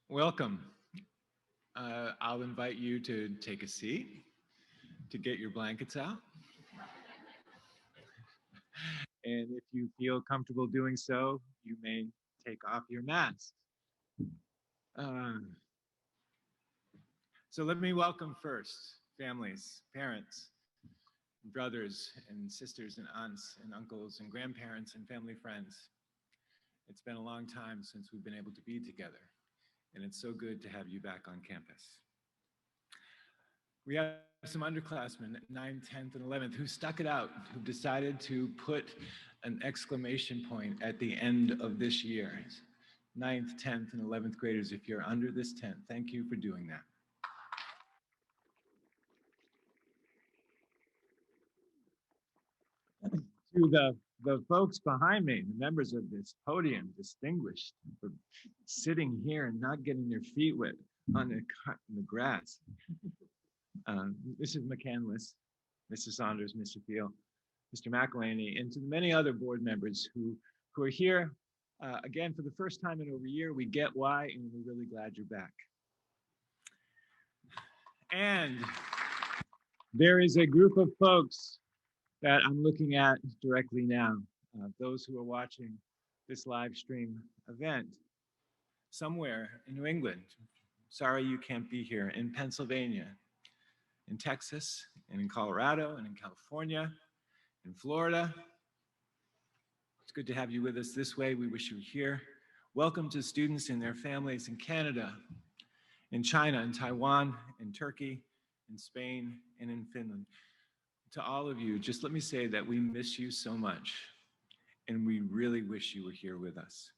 Welcome. I'll invite you to take a seat, to get your blankets out. And if you feel comfortable doing so, you may take off your mask. So let me welcome first families, parents, brothers and sisters and aunts and uncles and grandparents and family friends. It's been a long time since we've been able to be together, and it's so good to have you back on campus. We have some underclassmen, 9th, 10th, and 11th, who stuck it out, who decided to put an exclamation point at the end of this year. 9th, 10th, and 11th graders, if you're under this tent, thank you for doing that. To the folks behind me, the members of this podium, distinguished for sitting here and not getting their feet wet on the grass. Mrs. Mccandless, Mrs. Saunders, Mr. Thiel, Mr. McElhaney, and to the many other board members who are here again for the first time in over a year. We get why, and we're really glad you're back. And there is a group of folks that I'm looking at directly now, those who are watching this live stream event somewhere in New England. Sorry you can't be here, in Pennsylvania, in Texas, and in Colorado, and in California, in Florida. It's good to have you with us this way. We wish you were here. Welcome to students and their families in Canada, in China, in Taiwan, in Turkey, in Spain, and in Finland. To all of you, just let me say that we miss you so much, and we really wish you were here with us.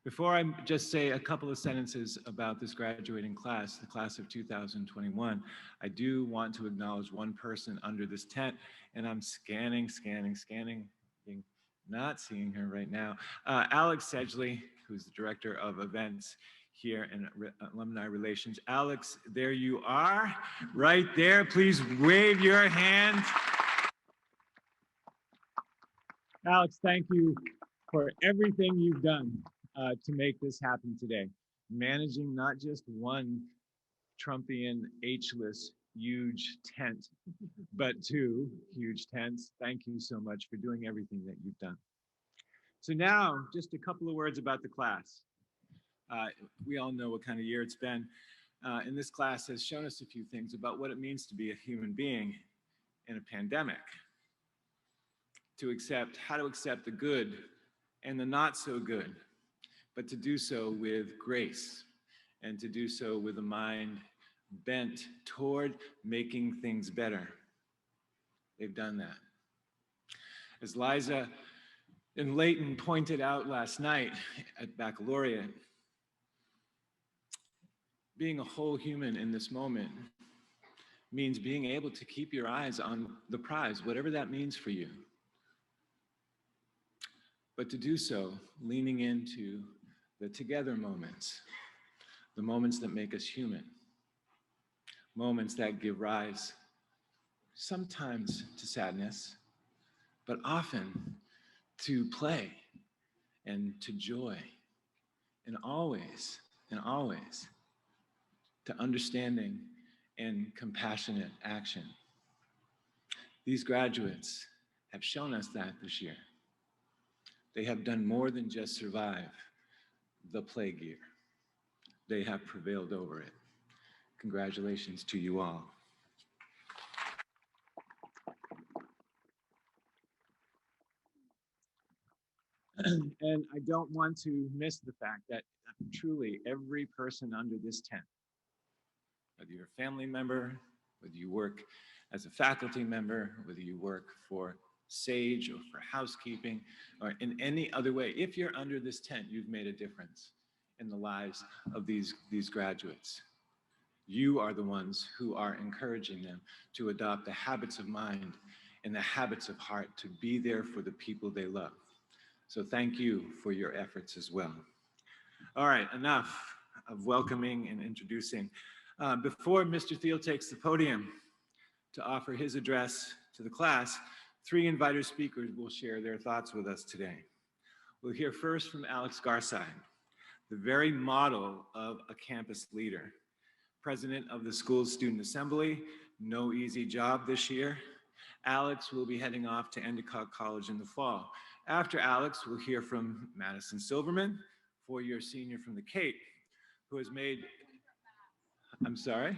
Before I just say a couple of sentences about this graduating class, the class of 2021, I do want to acknowledge one person under this tent, and I'm scanning, not seeing her right now. Alex Sedgley, who's the director of events here in Alumni Relations. Alex, there you are, right there. Please wave your hand. Alex, thank you for everything you've done to make this happen today. Managing not just one Trumpian, H-less, huge tent, but 2 huge tents. Thank you so much for doing everything that you've done. So now, just a couple of words about the class. We all know what kind of year it's been. And this class has shown us a few things about what it means to be a human being in a pandemic. How to accept the good and the not so good, but to do so with grace and to do so with a mind bent toward making things better. They've done that. As Liza and Leighton pointed out last night at baccalaureate, being a whole human in this moment means being able to keep your eyes on the prize, whatever that means for you. But to do so, leaning into the together moments, the moments that make us human, moments that give rise sometimes to sadness, but often to play and to joy, and always to understanding and compassionate action. These graduates have shown us that this year. They have done more than just survive the plague year. They have prevailed over it. Congratulations to you all. And I don't want to miss the fact that truly every person under this tent, whether you're a family member, whether you work as a faculty member, whether you work for SAGE or for housekeeping or in any other way, if you're under this tent, you've made a difference in the lives of these graduates. You are the ones who are encouraging them to adopt the habits of mind and the habits of heart to be there for the people they love. So thank you for your efforts as well. All right, enough of welcoming and introducing. Before Mr. Thiel takes the podium to offer his address to the class, 3 invited speakers will share their thoughts with us today. We'll hear first from Alex Garcia, the very model of a campus leader, president of the school's student assembly. No easy job this year. Alex will be heading off to Endicott College in the fall. After Alex, we'll hear from Madison Silverman, 4-year senior from the Cape, who has made, I'm sorry?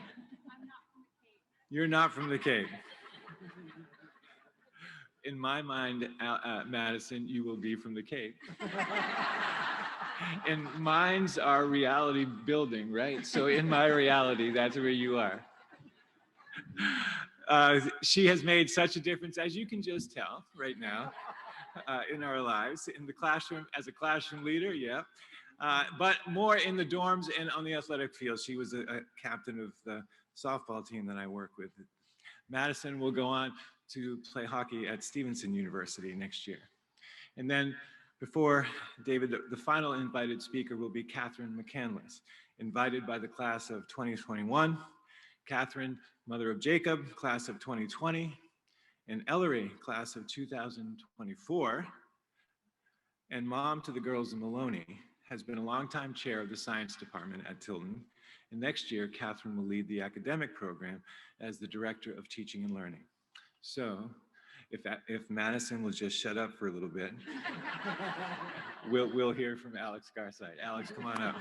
You're not from the Cape. In my mind, Madison, you will be from the Cape. And minds are reality building, right? So in my reality, that's where you are. She has made such a difference, as you can just tell right now, in our lives, in the classroom, as a classroom leader, yeah. But more in the dorms and on the athletic field. She was a captain of the softball team that I work with. Madison will go on to play hockey at Stevenson University next year. And then before David, the final invited speaker will be Catherine Mccandless, invited by the class of 2021. Catherine, mother of Jacob, class of 2020, and Ellery, class of 2024, and mom to the girls in Maloney, has been a longtime chair of the science department at Tilton. And next year, Catherine will lead the academic program as the director of teaching and learning. So if Madison will just shut up for a little bit, we'll hear from Alex Garcia. Alex, come on up.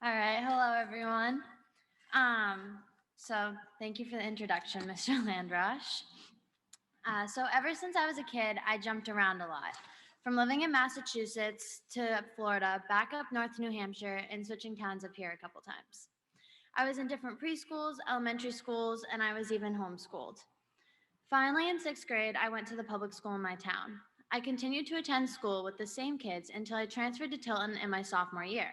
All right, hello everyone. So thank you for the introduction, Mr. Landrosh. So ever since I was a kid, I jumped around a lot. From living in Massachusetts to Florida, back up north to New Hampshire, and switching towns up here a couple times. I was in different preschools, elementary schools, and I was even homeschooled. Finally, in 6th grade, I went to the public school in my town. I continued to attend school with the same kids until I transferred to Tilton in my sophomore year.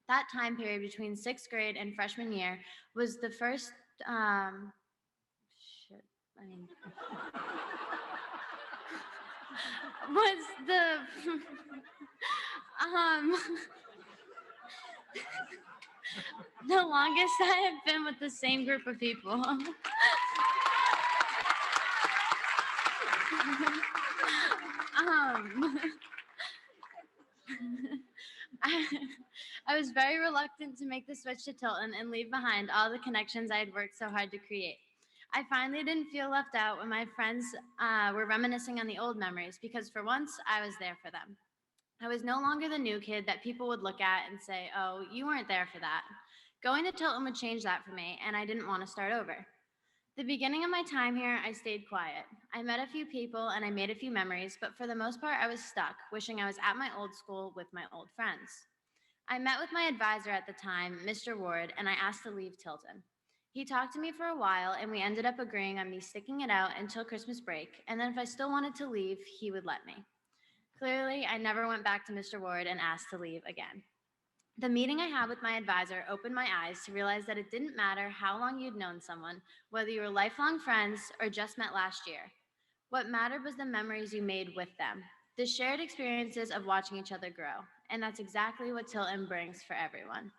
That time period between 6th grade and freshman year was the first, was the, the longest I have been with the same group of people. I was very reluctant to make the switch to Tilton and leave behind all the connections I had worked so hard to create. I finally didn't feel left out when my friends were reminiscing on the old memories, because for once I was there for them. I was no longer the new kid that people would look at and say, oh, you weren't there for that. Going to Tilton would change that for me, and I didn't want to start over. The beginning of my time here, I stayed quiet. I met a few people and I made a few memories, but for the most part, I was stuck, wishing I was at my old school with my old friends. I met with my advisor at the time, Mr. Ward, and I asked to leave Tilton. He talked to me for a while, and we ended up agreeing on me sticking it out until Christmas break, and then if I still wanted to leave, he would let me. Clearly, I never went back to Mr. Ward and asked to leave again. The meeting I had with my advisor opened my eyes to realize that it didn't matter how long you'd known someone, whether you were lifelong friends or just met last year. What mattered was the memories you made with them, the shared experiences of watching each other grow. And that's exactly what Tilton brings for everyone.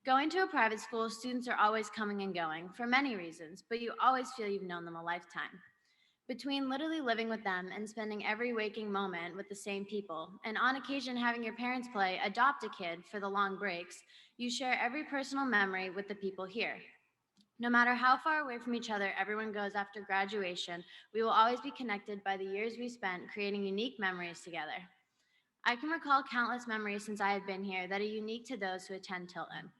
Going to a private school, students are always coming and going for many reasons, but you always feel you've known them a lifetime. Between literally living with them and spending every waking moment with the same people, and on occasion having your parents play Adopt a Kid for the long breaks, you share every personal memory with the people here. No matter how far away from each other everyone goes after graduation, we will always be connected by the years we spent creating unique memories together. I can recall countless memories since I have been here that are unique to those who attend Tilton.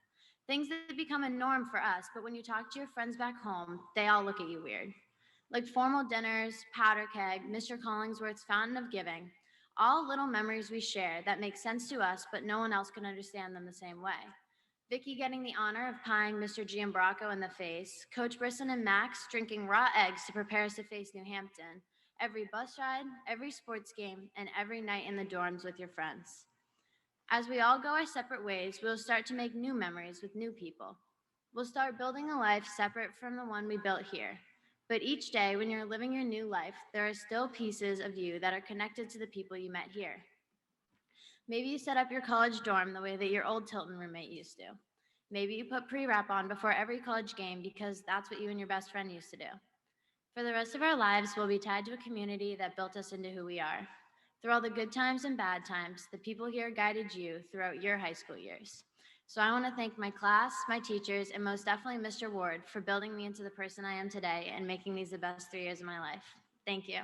Things that become a norm for us, but when you talk to your friends back home, they all look at you weird. Like formal dinners, powder keg, Mr. Collingsworth's fountain of giving, all little memories we share that make sense to us, but no one else can understand them the same way. Vicky getting the honor of pieing Mr. Giambracco in the face, Coach Brisson and Max drinking raw eggs to prepare us to face New Hampton, every bus ride, every sports game, and every night in the dorms with your friends. As we all go our separate ways, we'll start to make new memories with new people. We'll start building a life separate from the one we built here. But each day, when you're living your new life, there are still pieces of you that are connected to the people you met here. Maybe you set up your college dorm the way that your old Tilton roommate used to. Maybe you put pre-wrap on before every college game because that's what you and your best friend used to do. For the rest of our lives, we'll be tied to a community that built us into who we are. Through all the good times and bad times, the people here guided you throughout your high school years. So I want to thank my class, my teachers, and most definitely Mr. Ward for building me into the person I am today and making these the best 3 years of my life. Thank you.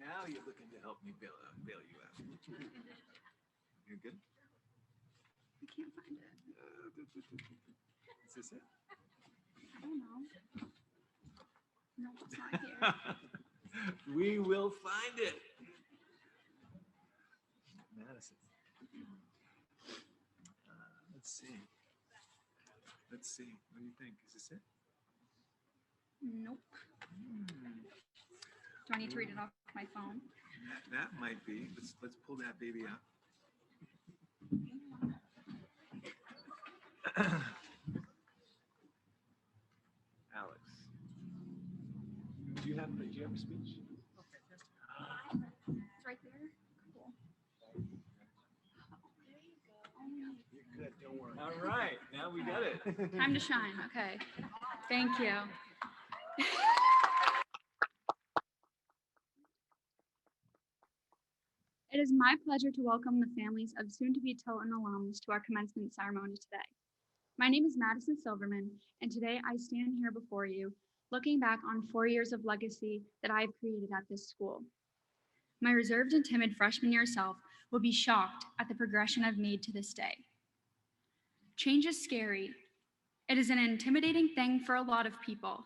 Now you're looking to help me bail you out. You're good? I can't find it. Is this it? I don't know. No, it's not here. We will find it. Madison. Let's see. Let's see. What do you think? Is this it? Nope. Do I need to read it off my phone? That might be. Let's pull that baby up. Alex, do you have a speech? It's right there. Cool. You're good. Don't worry. All right. Now we got it. Time to shine. Okay. Thank you. It is my pleasure to welcome the families of soon-to-be Tilton alums to our commencement ceremony today. My name is Madison Silverman, and today I stand here before you, looking back on 4 years of legacy that I have created at this school. My reserved and timid freshman year self will be shocked at the progression I've made to this day. Change is scary. It is an intimidating thing for a lot of people,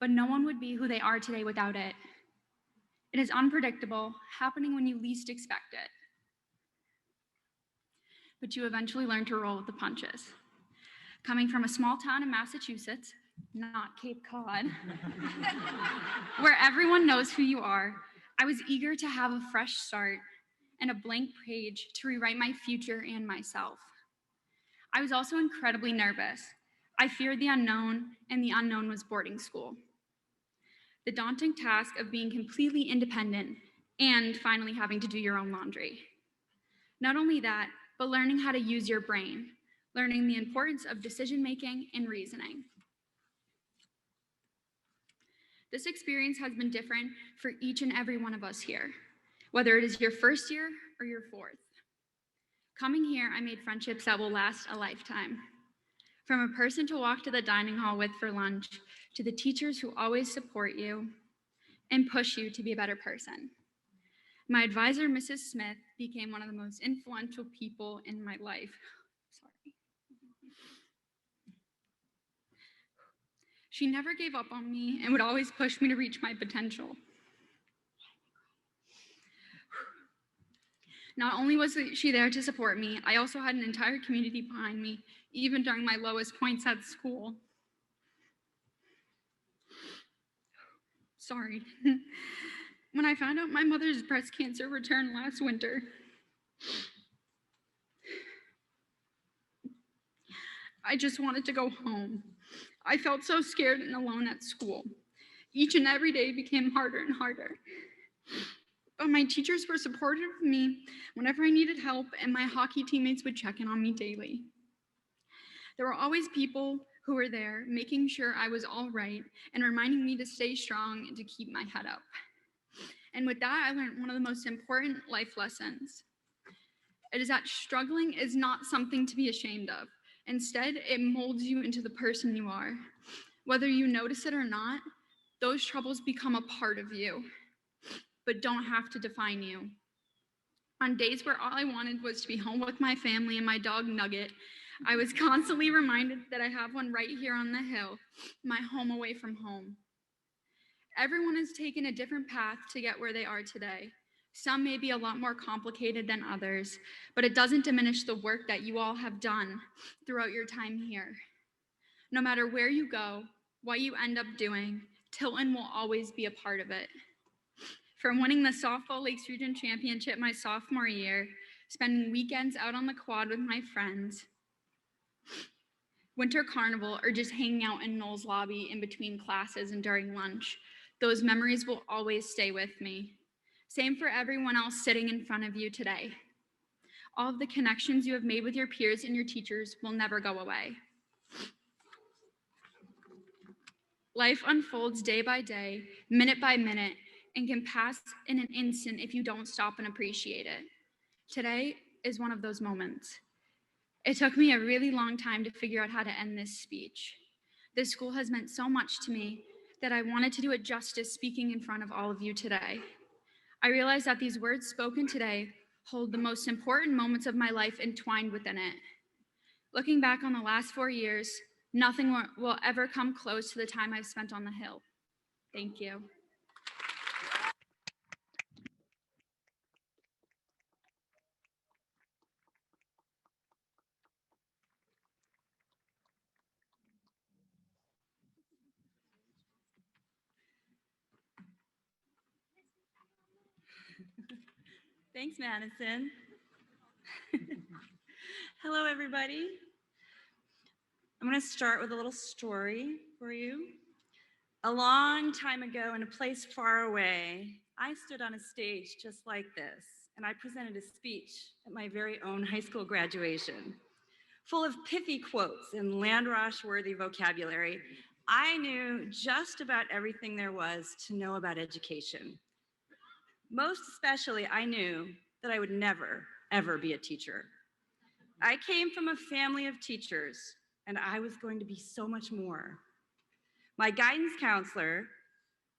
but no one would be who they are today without it. It is unpredictable, happening when you least expect it. But you eventually learn to roll with the punches. Coming from a small town in Massachusetts, not Cape Cod, where everyone knows who you are, I was eager to have a fresh start and a blank page to rewrite my future and myself. I was also incredibly nervous. I feared the unknown, and the unknown was boarding school. The daunting task of being completely independent and finally having to do your own laundry. Not only that, but learning how to use your brain, learning the importance of decision-making and reasoning. This experience has been different for each and every one of us here, whether it is your first year or your fourth. Coming here, I made friendships that will last a lifetime. From a person to walk to the dining hall with for lunch, to the teachers who always support you and push you to be a better person. My advisor, Mrs. Smith, became one of the most influential people in my life. Sorry. She never gave up on me and would always push me to reach my potential. Not only was she there to support me, I also had an entire community behind me, even during my lowest points at school. Sorry. When I found out my mother's breast cancer returned last winter, I just wanted to go home. I felt so scared and alone at school. Each and every day became harder and harder. But my teachers were supportive of me whenever I needed help, and my hockey teammates would check in on me daily. There were always people who were there making sure I was all right and reminding me to stay strong and to keep my head up. And with that, I learned one of the most important life lessons. It is that struggling is not something to be ashamed of. Instead, it molds you into the person you are. Whether you notice it or not, those troubles become a part of you, but don't have to define you. On days where all I wanted was to be home with my family and my dog Nugget, I was constantly reminded that I have one right here on the hill, my home away from home. Everyone has taken a different path to get where they are today. Some may be a lot more complicated than others, but it doesn't diminish the work that you all have done throughout your time here. No matter where you go, what you end up doing, Tilton will always be a part of it. From winning the Softball Lakes Region Championship my sophomore year, spending weekends out on the quad with my friends, winter carnival, or just hanging out in Knoll's lobby in between classes and during lunch, those memories will always stay with me. Same for everyone else sitting in front of you today. All of the connections you have made with your peers and your teachers will never go away. Life unfolds day by day, minute by minute, and can pass in an instant if you don't stop and appreciate it. Today is one of those moments. It took me a really long time to figure out how to end this speech. This school has meant so much to me that I wanted to do it justice speaking in front of all of you today. I realize that these words spoken today hold the most important moments of my life entwined within it. Looking back on the last 4 years, nothing will ever come close to the time I've spent on the Hill. Thank you. Thanks, Madison. Hello, everybody. I'm going to start with a little story for you. A long time ago, in a place far away, I stood on a stage just like this, and I presented a speech at my very own high school graduation. Full of pithy quotes and Landrosh-worthy vocabulary, I knew just about everything there was to know about education. Most especially, I knew that I would never, ever be a teacher. I came from a family of teachers, and I was going to be so much more. My guidance counselor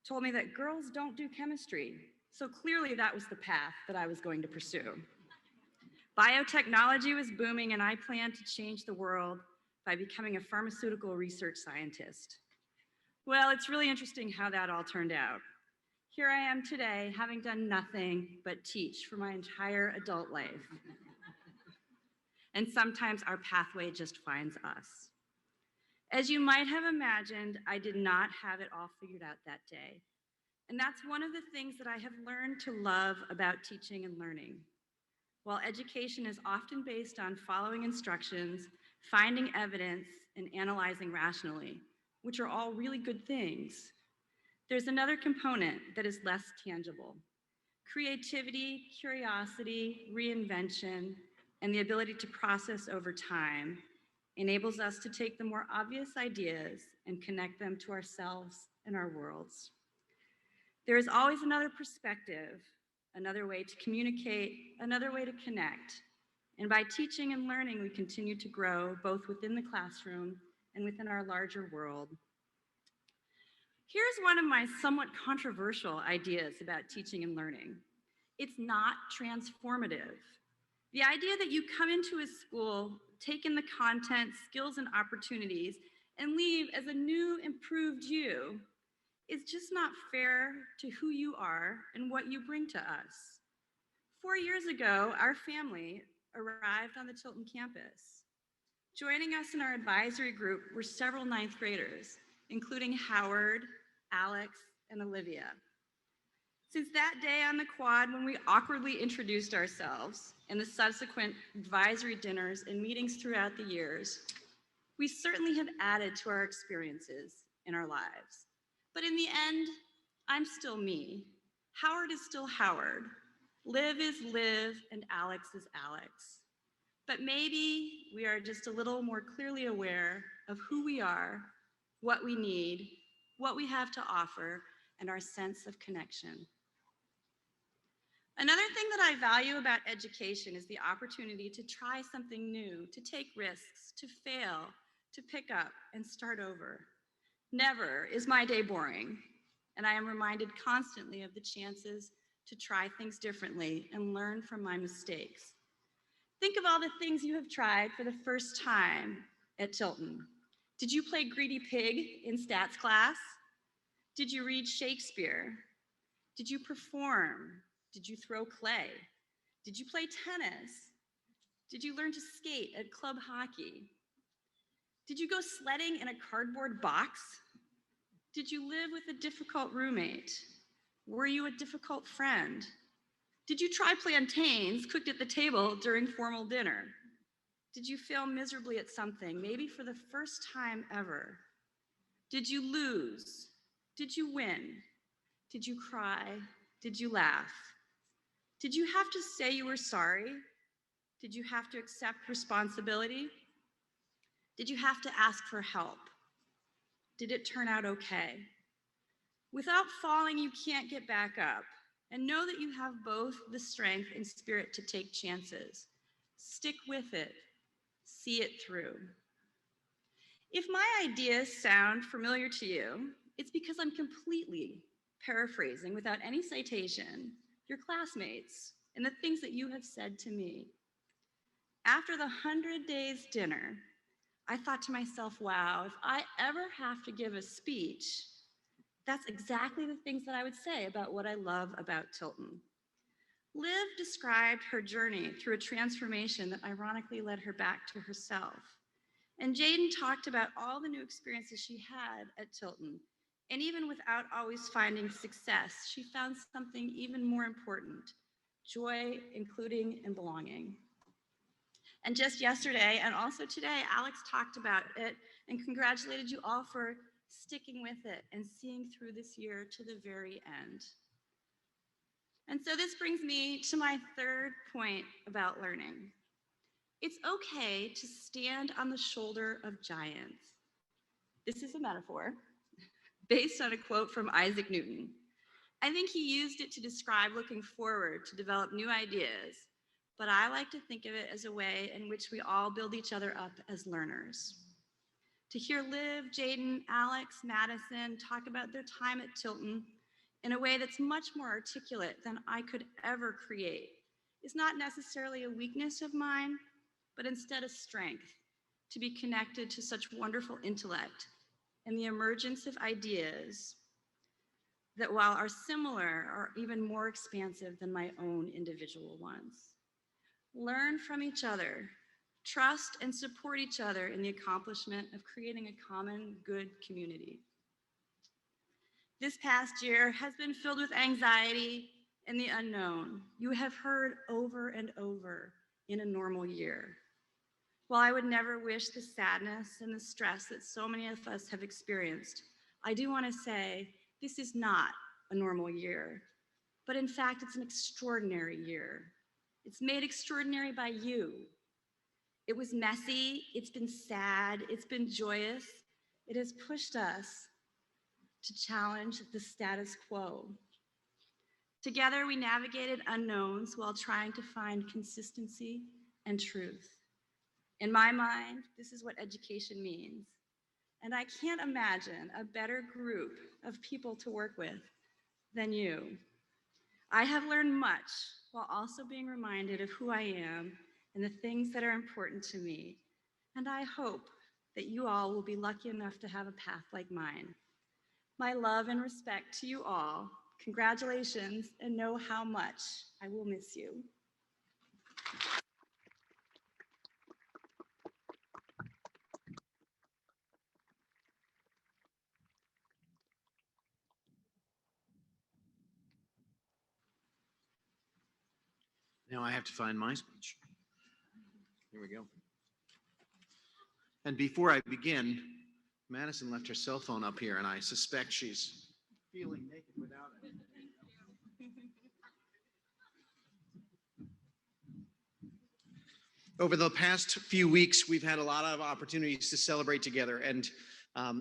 told me that girls don't do chemistry, so clearly that was the path that I was going to pursue. Biotechnology was booming, and I planned to change the world by becoming a pharmaceutical research scientist. Well, it's really interesting how that all turned out. Here I am today, having done nothing but teach for my entire adult life. And sometimes our pathway just finds us. As you might have imagined, I did not have it all figured out that day. And that's one of the things that I have learned to love about teaching and learning. While education is often based on following instructions, finding evidence, and analyzing rationally, which are all really good things, there's another component that is less tangible. Creativity, curiosity, reinvention, and the ability to process over time enables us to take the more obvious ideas and connect them to ourselves and our worlds. There is always another perspective, another way to communicate, another way to connect. And by teaching and learning, we continue to grow both within the classroom and within our larger world. Here's one of my somewhat controversial ideas about teaching and learning. It's not transformative. The idea that you come into a school, take in the content, skills, and opportunities, and leave as a new, improved you is just not fair to who you are and what you bring to us. 4 years ago, our family arrived on the Tilton campus. Joining us in our advisory group were several ninth graders, including Howard, Alex, and Olivia. Since that day on the quad when we awkwardly introduced ourselves and the subsequent advisory dinners and meetings throughout the years, we certainly have added to our experiences in our lives. But in the end, I'm still me. Howard is still Howard. Liv is Liv, and Alex is Alex. But maybe we are just a little more clearly aware of who we are, what we need, what we have to offer, and our sense of connection. Another thing that I value about education is the opportunity to try something new, to take risks, to fail, to pick up and start over. Never is my day boring, and I am reminded constantly of the chances to try things differently and learn from my mistakes. Think of all the things you have tried for the first time at Tilton. Did you play Greedy Pig in stats class? Did you read Shakespeare? Did you perform? Did you throw clay? Did you play tennis? Did you learn to skate at club hockey? Did you go sledding in a cardboard box? Did you live with a difficult roommate? Were you a difficult friend? Did you try plantains cooked at the table during formal dinner? Did you fail miserably at something, maybe for the first time ever? Did you lose? Did you win? Did you cry? Did you laugh? Did you have to say you were sorry? Did you have to accept responsibility? Did you have to ask for help? Did it turn out okay? Without falling, you can't get back up. And know that you have both the strength and spirit to take chances. Stick with it. See it through. If my ideas sound familiar to you, it's because I'm completely paraphrasing without any citation your classmates and the things that you have said to me. After the 100 days dinner, I thought to myself, wow, if I ever have to give a speech, that's exactly the things that I would say about what I love about Tilton. Liv described her journey through a transformation that ironically led her back to herself. And Jaden talked about all the new experiences she had at Tilton. And even without always finding success, she found something even more important: joy, including, and belonging. And just yesterday, and also today, Alex talked about it and congratulated you all for sticking with it and seeing through this year to the very end. And so this brings me to my third point about learning. It's okay to stand on the shoulder of giants. This is a metaphor based on a quote from Isaac Newton. I think he used it to describe looking forward to develop new ideas, but I like to think of it as a way in which we all build each other up as learners. To hear Liv, Jaden, Alex, Madison talk about their time at Tilton in a way that's much more articulate than I could ever create is not necessarily a weakness of mine, but instead a strength to be connected to such wonderful intellect and the emergence of ideas that, while are similar, are even more expansive than my own individual ones. Learn from each other, trust and support each other in the accomplishment of creating a common good community. This past year has been filled with anxiety and the unknown. You have heard over and over in a normal year. While I would never wish the sadness and the stress that so many of us have experienced, I do want to say this is not a normal year, but in fact, it's an extraordinary year. It's made extraordinary by you. It was messy, it's been sad, it's been joyous. It has pushed us to challenge the status quo. Together, we navigated unknowns while trying to find consistency and truth. In my mind, this is what education means. And I can't imagine a better group of people to work with than you. I have learned much while also being reminded of who I am and the things that are important to me. And I hope that you all will be lucky enough to have a path like mine. My love and respect to you all. Congratulations, and know how much I will miss you. Now I have to find my speech. Here we go. And before I begin, Madison left her cell phone up here, and I suspect she's feeling naked without it. Over the past few weeks, we've had a lot of opportunities to celebrate together, and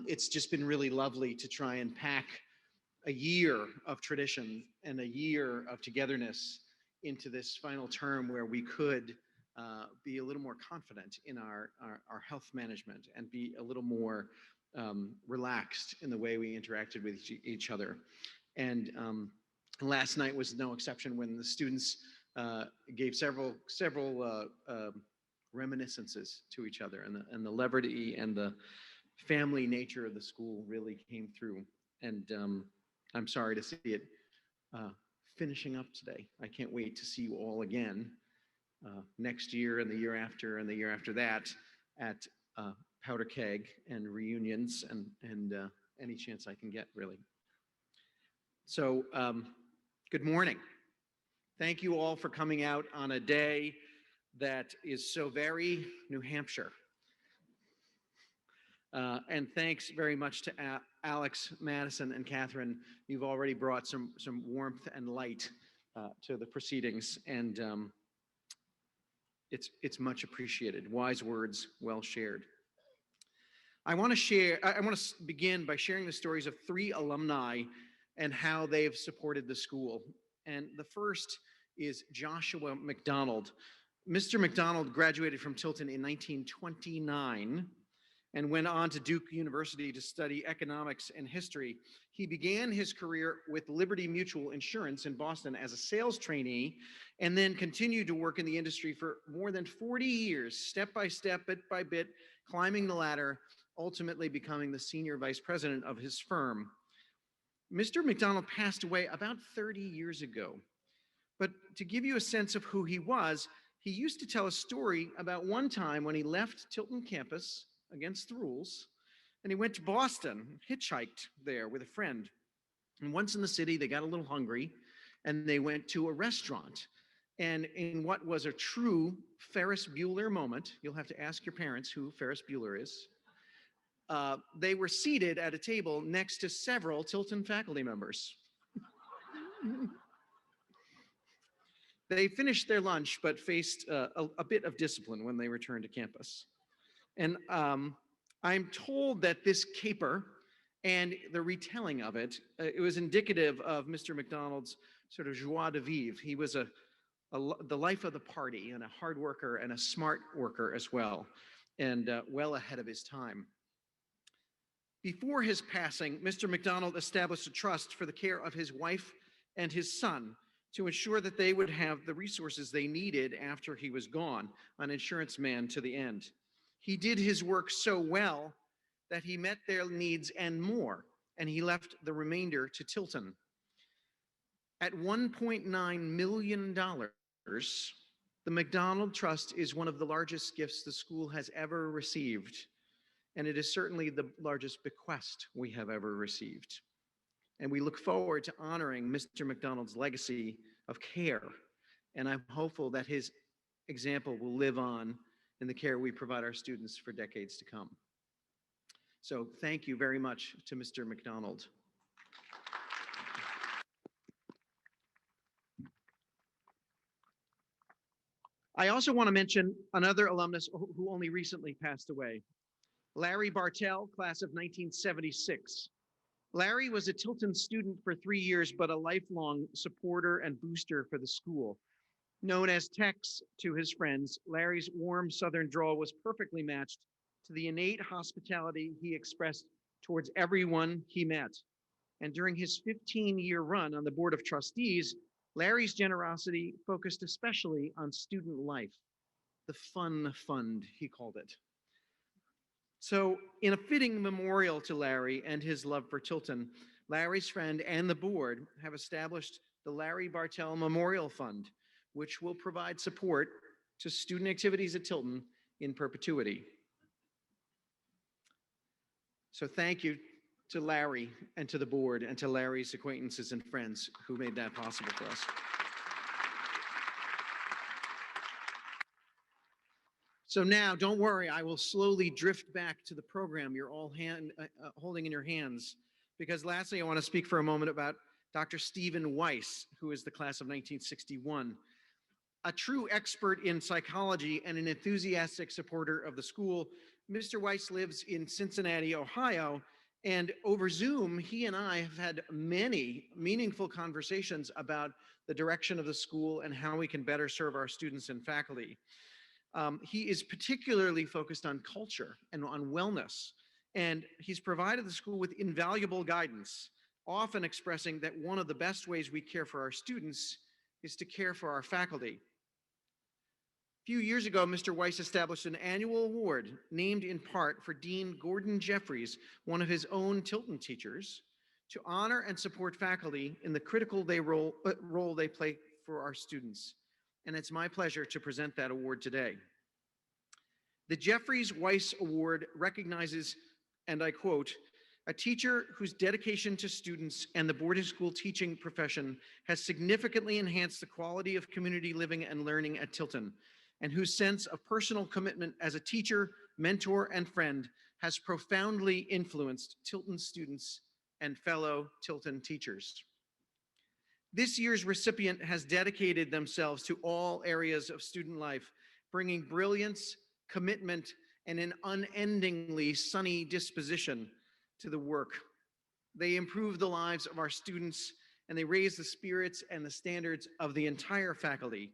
it's just been really lovely to try and pack a year of tradition and a year of togetherness into this final term where we could be a little more confident in our health management and be a little more relaxed in the way we interacted with each other. And last night was no exception when the students gave several reminiscences to each other, and the levity and the family nature of the school really came through. And I'm sorry to see it finishing up today. I can't wait to see you all again next year and the year after and the year after that at Powder Keg and reunions and any chance I can get, really. So good morning. Thank you all for coming out on a day that is so very New Hampshire. And thanks very much to Alex, Madison, and Catherine. You've already brought some warmth and light to the proceedings, and it's much appreciated. Wise words, well shared. I want to begin by sharing the stories of 3 alumni and how they've supported the school. And the first is Joshua Mcdonald. Mr. Mcdonald graduated from Tilton in 1929 and went on to Duke University to study economics and history. He began his career with Liberty Mutual Insurance in Boston as a sales trainee, and then continued to work in the industry for more than 40 years, step by step, bit by bit, climbing the ladder, ultimately becoming the senior vice president of his firm. Mr. McDonald passed away about 30 years ago. But to give you a sense of who he was, he used to tell a story about one time when he left Tilton campus against the rules, and he went to Boston, hitchhiked there with a friend. And once in the city, they got a little hungry, and they went to a restaurant. And in what was a true Ferris Bueller moment, you'll have to ask your parents who Ferris Bueller is, they were seated at a table next to several Tilton faculty members. They finished their lunch, but faced a bit of discipline when they returned to campus. And I'm told that this caper and the retelling of it, it was indicative of Mr. McDonald's sort of joie de vivre. He was the life of the party, and a hard worker and a smart worker as well, and well ahead of his time. Before his passing, Mr. McDonald established a trust for the care of his wife and his son to ensure that they would have the resources they needed after he was gone, an insurance man to the end. He did his work so well that he met their needs and more, and he left the remainder to Tilton. At $1.9 million, the McDonald Trust is one of the largest gifts the school has ever received, and it is certainly the largest bequest we have ever received. And we look forward to honoring Mr. McDonald's legacy of care, and I'm hopeful that his example will live on in the care we provide our students for decades to come. So thank you very much to Mr. McDonald. I also want to mention another alumnus who only recently passed away, Larry Bartel, class of 1976. Larry was a Tilton student for 3 years, but a lifelong supporter and booster for the school. Known as Tex to his friends, Larry's warm Southern drawl was perfectly matched to the innate hospitality he expressed towards everyone he met. And during his 15-year run on the Board of Trustees, Larry's generosity focused especially on student life, the fun fund, he called it. So in a fitting memorial to Larry and his love for Tilton, Larry's friend and the board have established the Larry Bartel Memorial Fund, which will provide support to student activities at Tilton in perpetuity. So thank you to Larry and to the board and to Larry's acquaintances and friends who made that possible for us. So now, don't worry, I will slowly drift back to the program you're all holding in your hands, because lastly, I want to speak for a moment about Dr. Stephen Weiss, who is the class of 1961. A true expert in psychology and an enthusiastic supporter of the school, Mr. Weiss lives in Cincinnati, Ohio, and over Zoom, he and I have had many meaningful conversations about the direction of the school and how we can better serve our students and faculty. He is particularly focused on culture and on wellness, and he's provided the school with invaluable guidance, often expressing that one of the best ways we care for our students is to care for our faculty. A few years ago, Mr. Weiss established an annual award named in part for Dean Gordon Jeffries, one of his own Tilton teachers, to honor and support faculty in the critical role they play for our students. And it's my pleasure to present that award today. The Jeffries Weiss Award recognizes, and I quote, "a teacher whose dedication to students and the boarding school teaching profession has significantly enhanced the quality of community living and learning at Tilton, and whose sense of personal commitment as a teacher, mentor, and friend has profoundly influenced Tilton students and fellow Tilton teachers." This year's recipient has dedicated themselves to all areas of student life, bringing brilliance, commitment, and an unendingly sunny disposition to the work. They improve the lives of our students, and they raise the spirits and the standards of the entire faculty.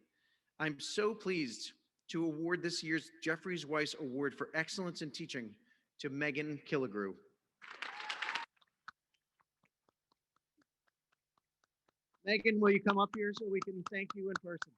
I'm so pleased to award this year's Jeffries Weiss Award for Excellence in Teaching to Megan Kiligrue. Megan, will you come up here so we can thank you in person?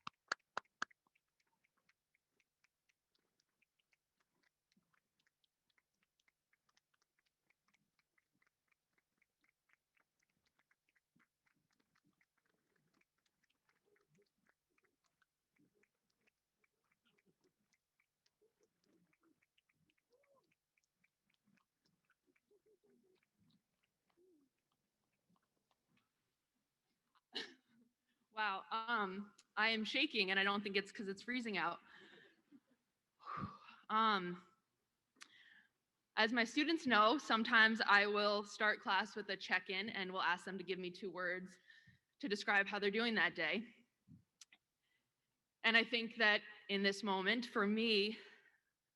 Wow, I am shaking, and I don't think it's because it's freezing out. As my students know, sometimes I will start class with a check-in and will ask them to give me 2 words to describe how they're doing that day. And I think that in this moment, for me,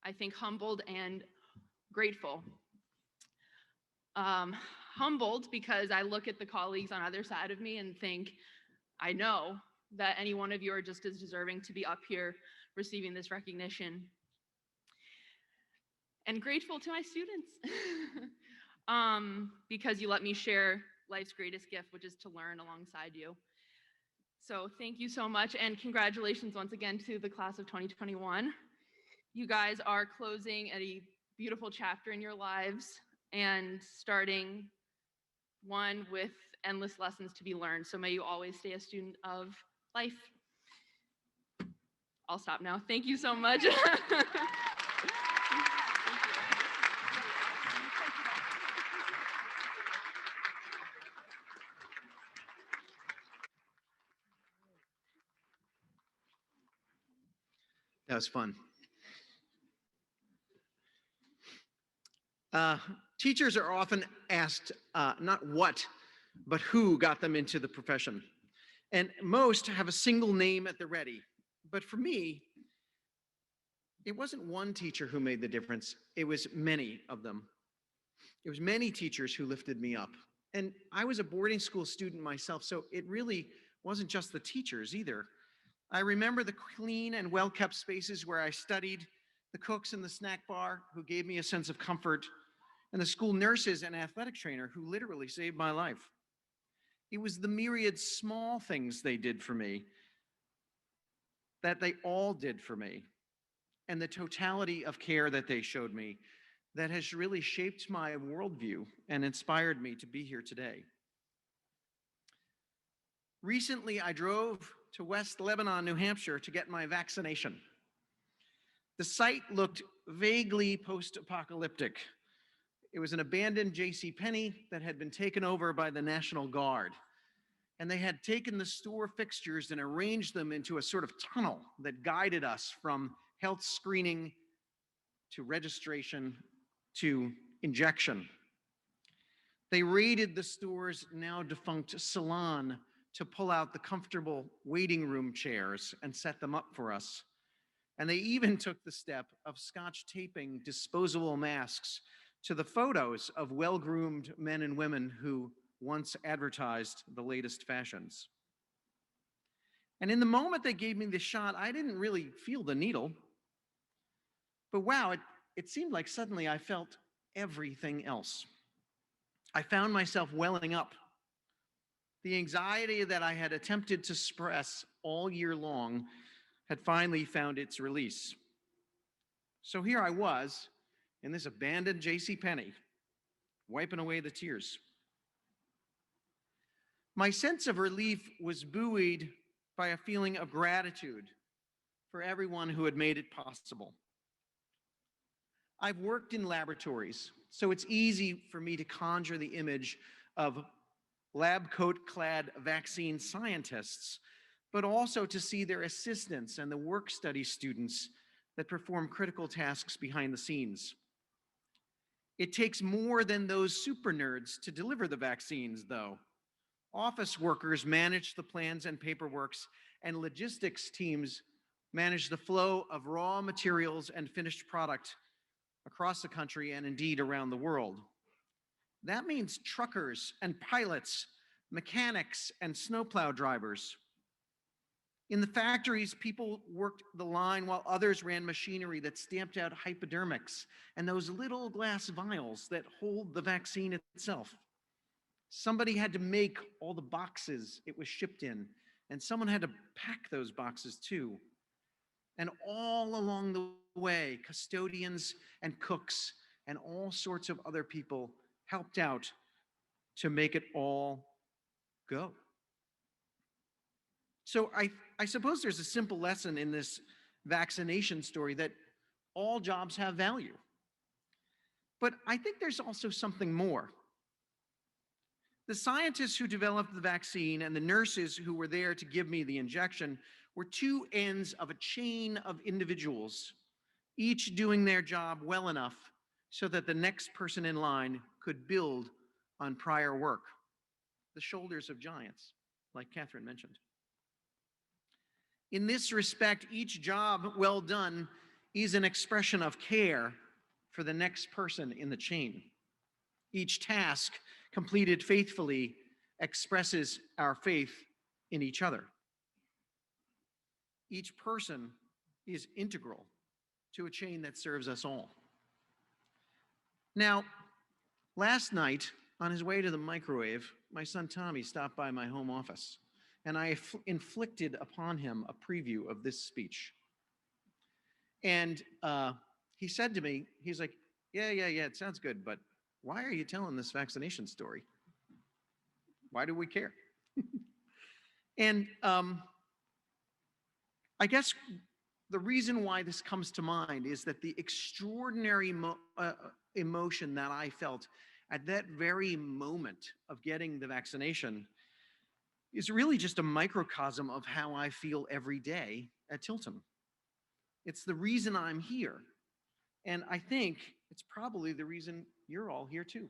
I think humbled and grateful. Humbled because I look at the colleagues on either side of me and think, I know that any one of you are just as deserving to be up here receiving this recognition. And grateful to my students because you let me share life's greatest gift, which is to learn alongside you. So thank you so much, and congratulations once again to the class of 2021. You guys are closing a beautiful chapter in your lives and starting one with endless lessons to be learned. So may you always stay a student of life. I'll stop now. Thank you so much. That was fun. Teachers are often asked not what, but who got them into the profession. And most have a single name at the ready. But for me, it wasn't one teacher who made the difference. It was many of them. It was many teachers who lifted me up. And I was a boarding school student myself, so it really wasn't just the teachers either. I remember the clean and well-kept spaces where I studied, the cooks in the snack bar who gave me a sense of comfort, and the school nurses and athletic trainer who literally saved my life. It was the myriad small things they did for me, that they all did for me, and the totality of care that they showed me that has really shaped my worldview and inspired me to be here today. Recently, I drove to West Lebanon, New Hampshire to get my vaccination. The site looked vaguely post-apocalyptic. It was an abandoned JCPenney that had been taken over by the National Guard. And they had taken the store fixtures and arranged them into a sort of tunnel that guided us from health screening to registration to injection. They raided the store's now defunct salon to pull out the comfortable waiting room chairs and set them up for us. And they even took the step of scotch taping disposable masks to the photos of well-groomed men and women who once advertised the latest fashions. And in the moment they gave me the shot, I didn't really feel the needle. But wow, it seemed like suddenly I felt everything else. I found myself welling up. The anxiety that I had attempted to suppress all year long had finally found its release. So here I was in this abandoned JCPenney, wiping away the tears. My sense of relief was buoyed by a feeling of gratitude for everyone who had made it possible. I've worked in laboratories, so it's easy for me to conjure the image of lab coat-clad vaccine scientists, but also to see their assistants and the work study students that perform critical tasks behind the scenes. It takes more than those super nerds to deliver the vaccines, though. Office workers manage the plans and paperworks, and logistics teams manage the flow of raw materials and finished product across the country and indeed around the world. That means truckers and pilots, mechanics and snowplow drivers. In the factories, people worked the line while others ran machinery that stamped out hypodermics and those little glass vials that hold the vaccine itself. Somebody had to make all the boxes it was shipped in, and someone had to pack those boxes too. And all along the way, custodians and cooks and all sorts of other people helped out to make it all go. So I suppose there's a simple lesson in this vaccination story that all jobs have value. But I think there's also something more. The scientists who developed the vaccine and the nurses who were there to give me the injection were two ends of a chain of individuals, each doing their job well enough so that the next person in line could build on prior work. The shoulders of giants, like Catherine mentioned. In this respect, each job well done is an expression of care for the next person in the chain. Each task completed faithfully expresses our faith in each other. Each person is integral to a chain that serves us all. Now, last night, on his way to the microwave, my son Tommy stopped by my home office, and I inflicted upon him a preview of this speech. And he said to me, he's like, yeah, it sounds good, but why are you telling this vaccination story? Why do we care? And I guess the reason why this comes to mind is that the extraordinary emotion that I felt at that very moment of getting the vaccination is really just a microcosm of how I feel every day at Tilton. It's the reason I'm here. And I think it's probably the reason you're all here too.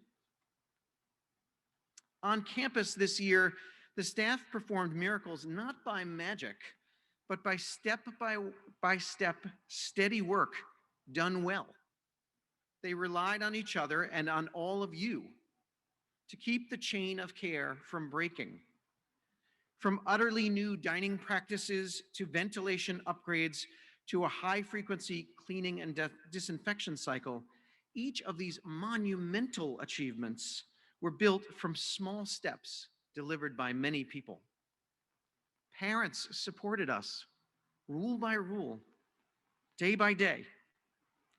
On campus this year, the staff performed miracles not by magic, but by step, steady work done well. They relied on each other and on all of you to keep the chain of care from breaking. From utterly new dining practices to ventilation upgrades to a high-frequency cleaning and disinfection cycle, each of these monumental achievements were built from small steps delivered by many people. Parents supported us, rule by rule, day by day,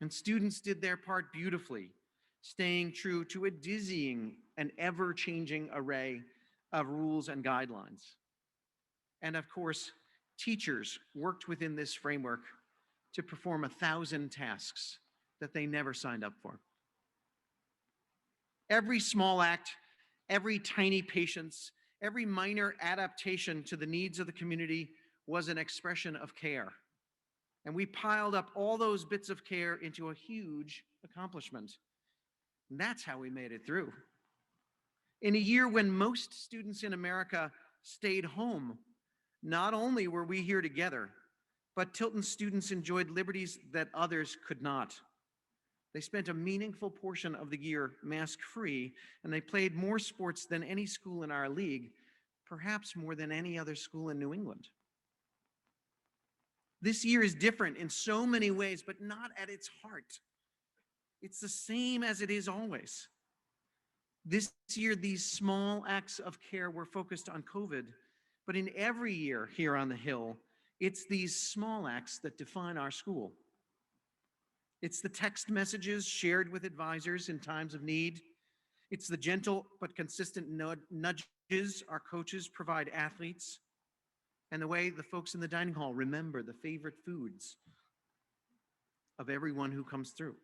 and students did their part beautifully, staying true to a dizzying and ever-changing array of rules and guidelines. And of course, teachers worked within this framework to perform 1,000 tasks that they never signed up for. Every small act, every tiny patience, every minor adaptation to the needs of the community was an expression of care. And we piled up all those bits of care into a huge accomplishment. And that's how we made it through. In a year when most students in America stayed home, not only were we here together, but Tilton students enjoyed liberties that others could not. They spent a meaningful portion of the year mask-free, and they played more sports than any school in our league, perhaps more than any other school in New England. This year is different in so many ways, but not at its heart. It's the same as it is always. This year, these small acts of care were focused on COVID, but in every year here on the Hill, it's these small acts that define our school. It's the text messages shared with advisors in times of need. It's the gentle but consistent nudges our coaches provide athletes, and the way the folks in the dining hall remember the favorite foods of everyone who comes through.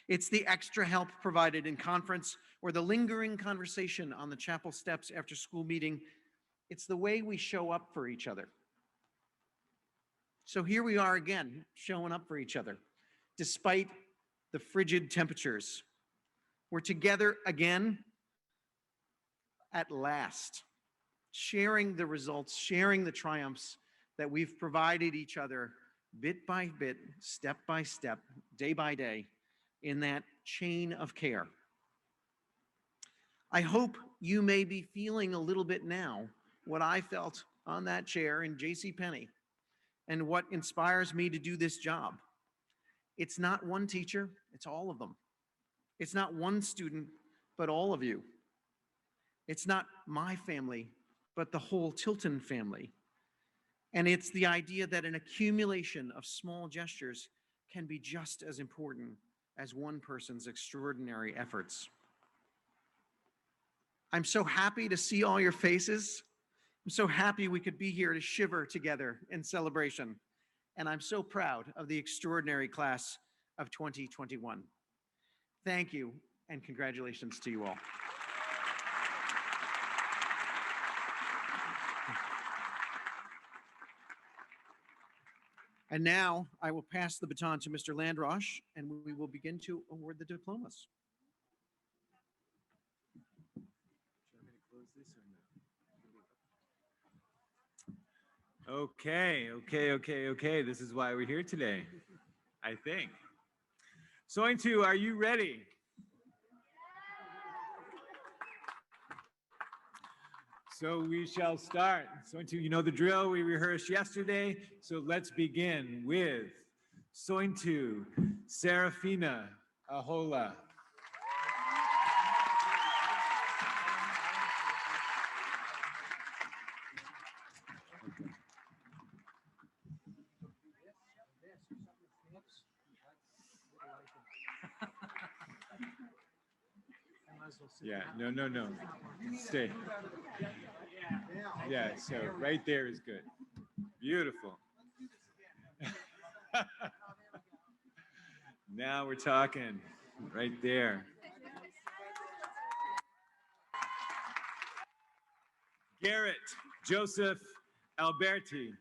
It's the extra help provided in conference or the lingering conversation on the chapel steps after school meeting. It's the way we show up for each other. So here we are again, showing up for each other, despite the frigid temperatures. We're together again at last, sharing the results, sharing the triumphs that we've provided each other bit by bit, step by step, day by day, in that chain of care. I hope you may be feeling a little bit now what I felt on that chair in JCPenney and what inspires me to do this job. It's not one teacher, it's all of them. It's not one student, but all of you. It's not my family, but the whole Tilton family. And it's the idea that an accumulation of small gestures can be just as important as one person's extraordinary efforts. I'm so happy to see all your faces. I'm so happy we could be here to shiver together in celebration. And I'm so proud of the extraordinary class of 2021. Thank you, and congratulations to you all. And now I will pass the baton to Mr. Landrosch, and we will begin to award the diplomas. Okay. This is why we're here today, I think. Sointu, are you ready? So we shall start. Sointu, you know the drill. We rehearsed yesterday. So let's begin with Sointu Serafina Ahola. Yeah, no. Stay. Yeah, so right there is good. Beautiful. Now we're talking right there. Garrett Joseph Alberti.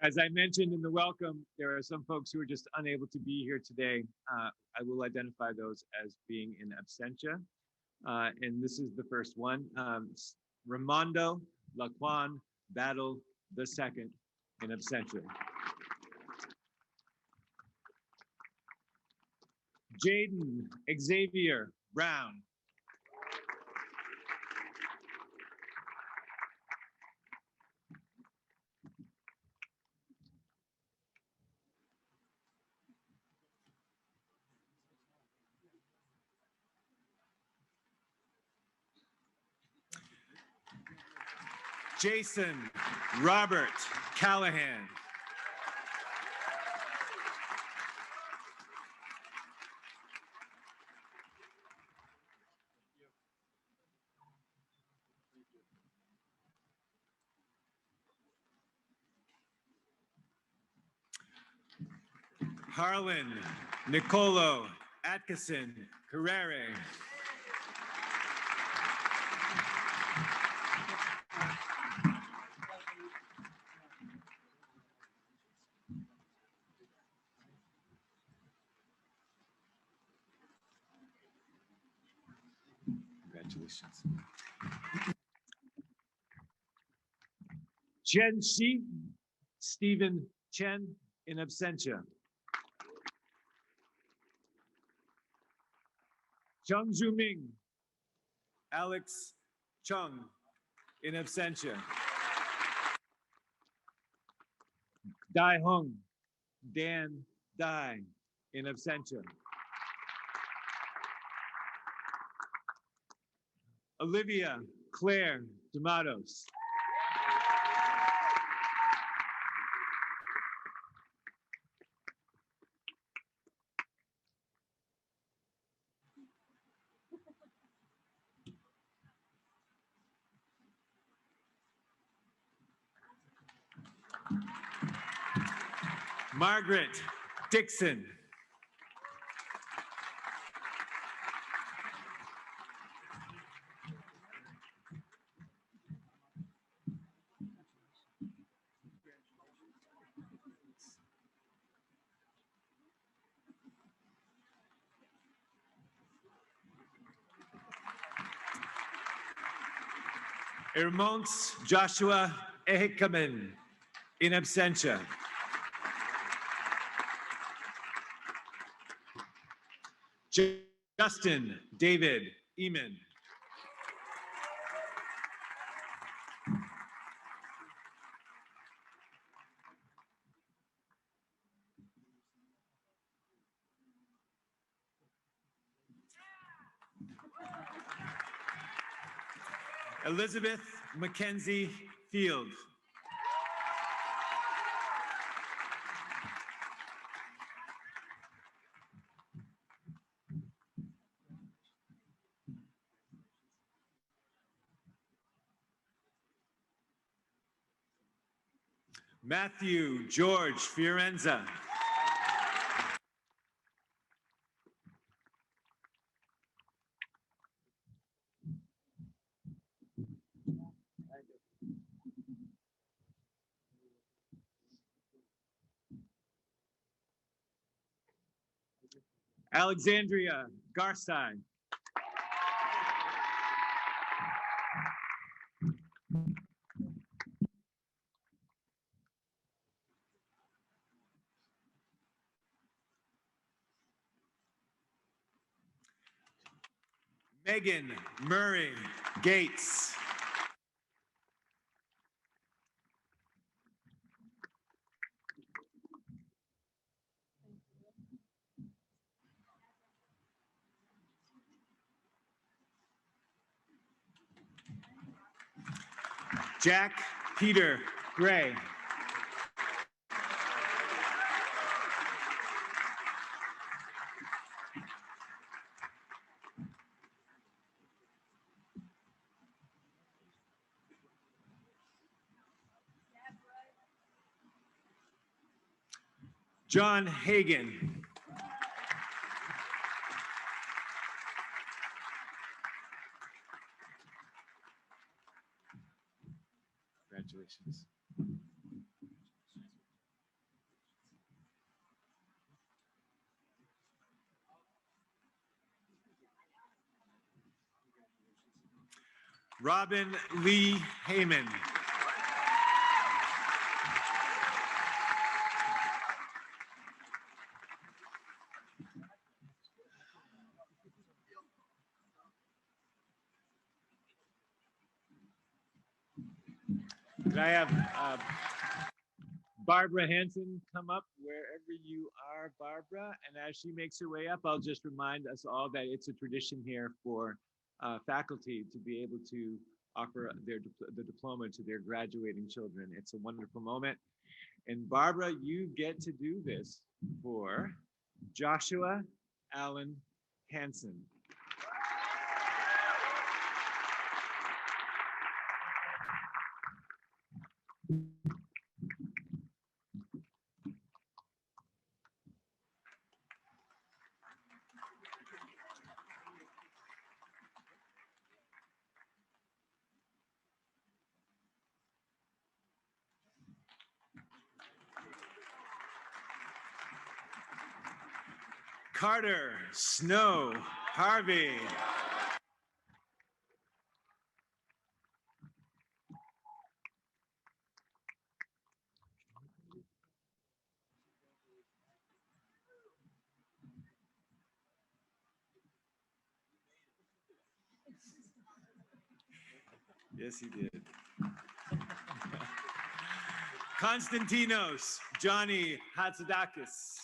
As I mentioned in the welcome, there are some folks who are just unable to be here today. I will identify those as being in absentia. And this is the first one. Ramondo Laquan Battle II in absentia. Jaden Xavier Brown. Jason Robert Callahan. Carlin Nicolo Atkinson Carrere. Congratulations. Chen Shi, Stephen Chen in absentia. Chung Ju Ming, Alex Chung in absentia. Dai Hung, Dan Dai in absentia. Olivia Claire D'Amatos. Margaret Dixon. Ermonts Joshua Ehekamen in absentia. Justin David Eman. Elizabeth Mackenzie Field. Matthew George Fiorenza. Alexandria Garcia. Megan Murray Gates. Jack Peter Gray. John Hagan. Congratulations. Robin Lee Heyman. Can I have Barbara Hansen come up wherever you are, Barbara? And as she makes her way up, I'll just remind us all that it's a tradition here for faculty to be able to offer the diploma to their graduating children. It's a wonderful moment. And Barbara, you get to do this for Joshua Allen Hansen. Carter Snow Harvey. Yes, he did. Konstantinos Johnny Hatzidakis.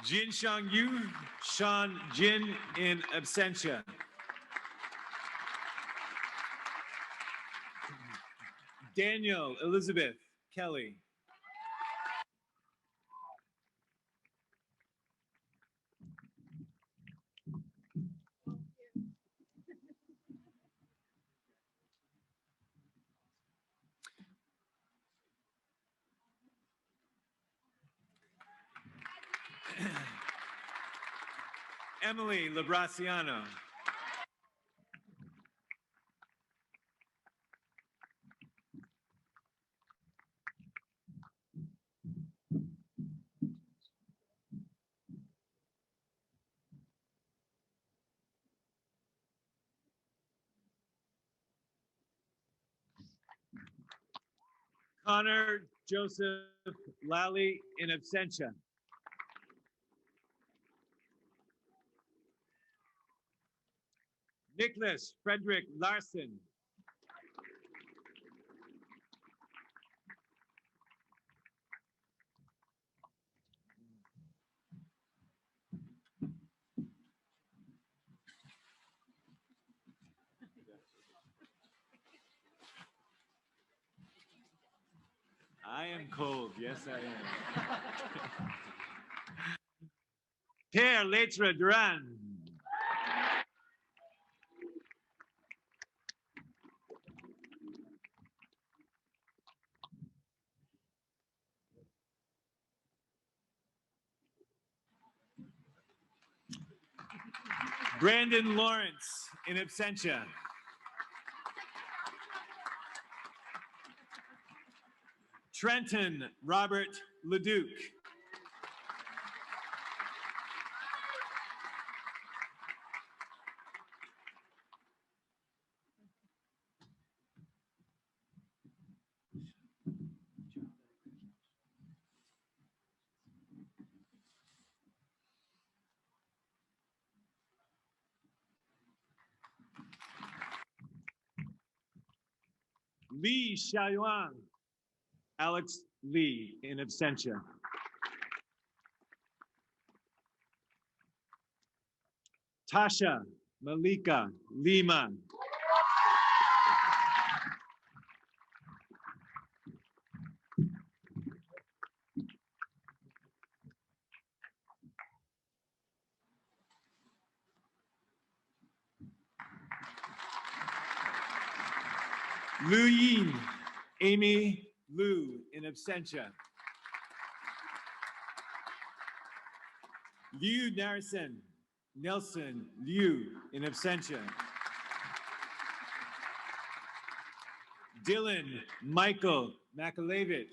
Jin Shang Yu, Sean Jin in absentia. Daniel Elizabeth Kelly. Emily Labraciano. Connor Joseph Lally in absentia. Nicholas Frederick Larson. I am cold, yes I am. Pierre Letra Duran. Brandon Lawrence in absentia. Trenton Robert Leduc. Li Xiaoyuan. Alex Lee in absentia. Tasha Malika Lima. Lu Yin, Amy Lu in absentia. Liu Narison, Nelson Liu in absentia. Dylan Michael Makalevich.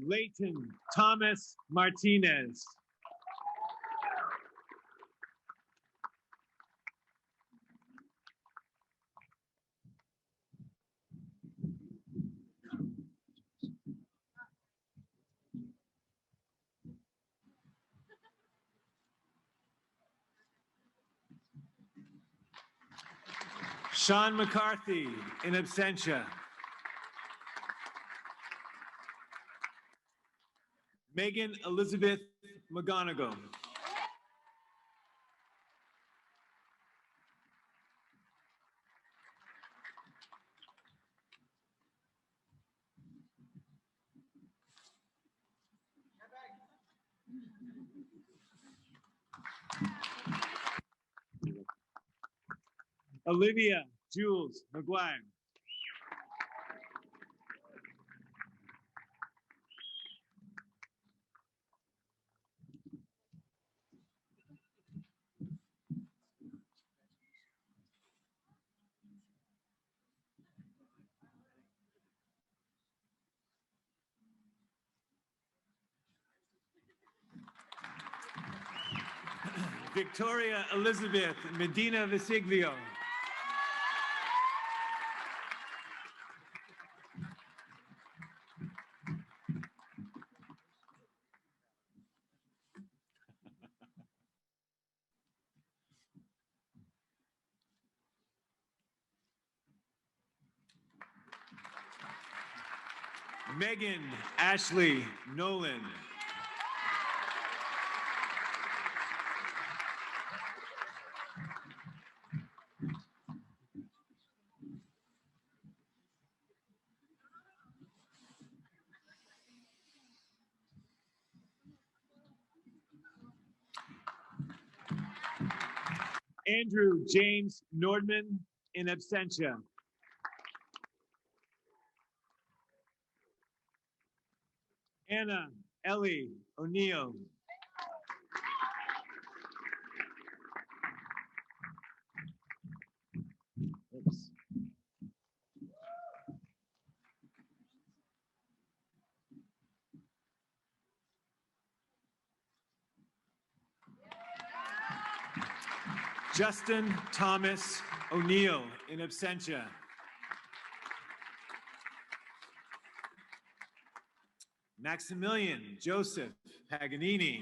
Leighton Thomas Martinez. Sean McCarthy in absentia. Megan Elizabeth McGonigal. Olivia Jules McGuire. Victoria Elizabeth Medina Visiglio. Megan Ashley Nolan. Andrew James Nordman in absentia. Anna Ellie O'Neill. Oops. Justin Thomas O'Neill in absentia. Maximilian Joseph Paganini.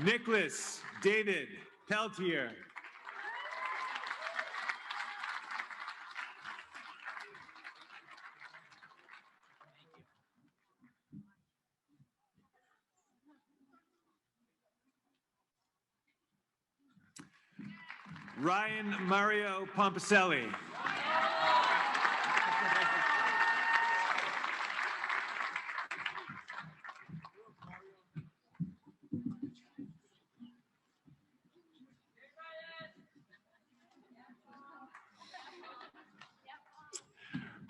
Nicholas David Peltier. Ryan Mario Pompaselli.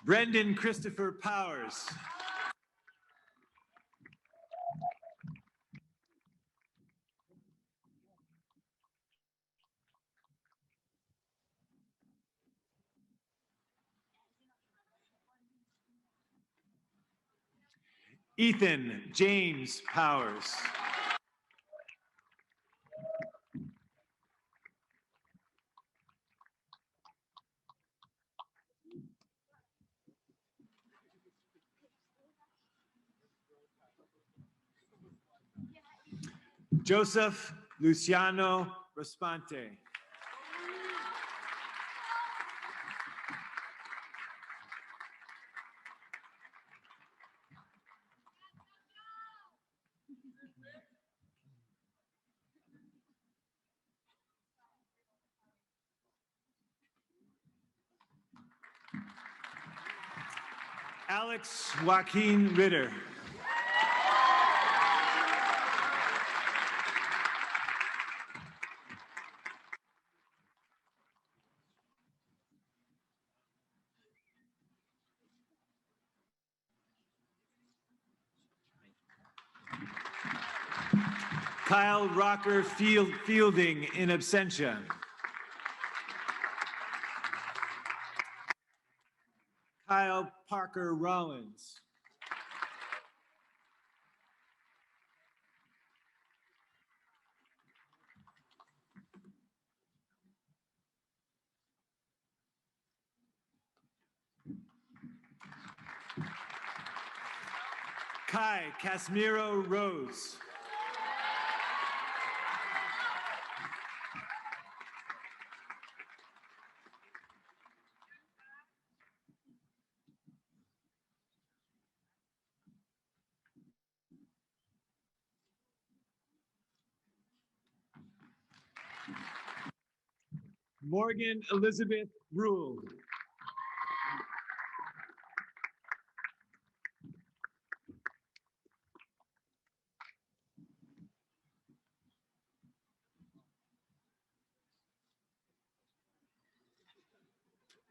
Brendan Christopher Powers. Ethan James Powers. Joseph Luciano Raspante. Alex Joaquin Ritter. Kyle Rocker Fielding in absentia. Kyle Parker Rollins. Kai Casimiro Rose. Morgan Elizabeth Rule.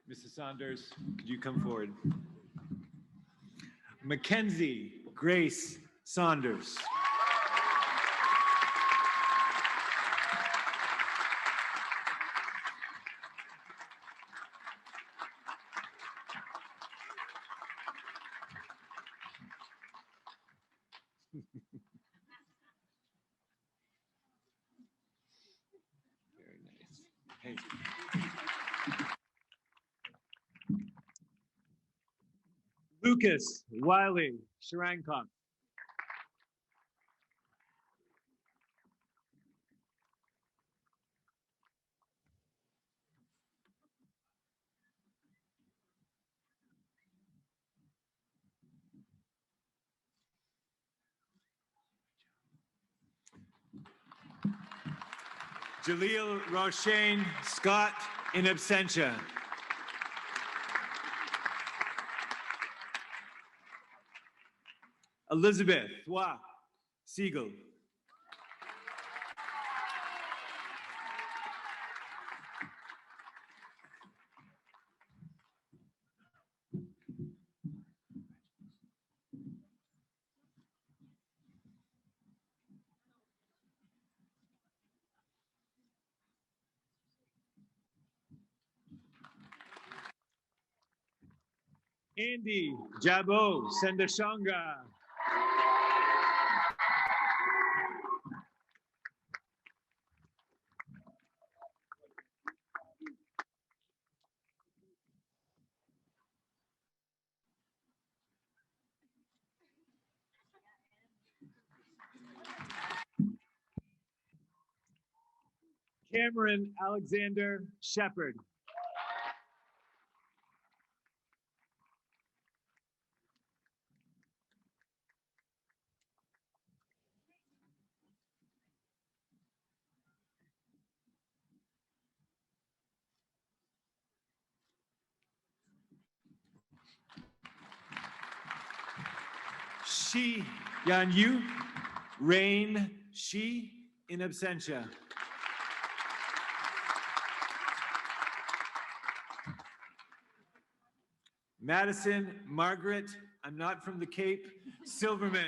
Mrs. Saunders, could you come forward? Mackenzie Grace Saunders. Very nice. Hey. Lucas Wiley Sharankov. Jaleel Roshane Scott in absentia. Elizabeth Hua Siegel. Andy Jabo Sendashonga. Cameron Alexander Shepard. Shi Yan Yu, Rain Shi in absentia. Madison Margaret, I'm not from the Cape, Silverman.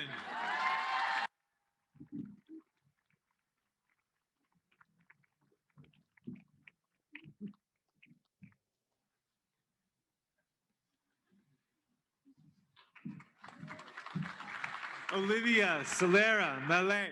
Olivia Solera Malay.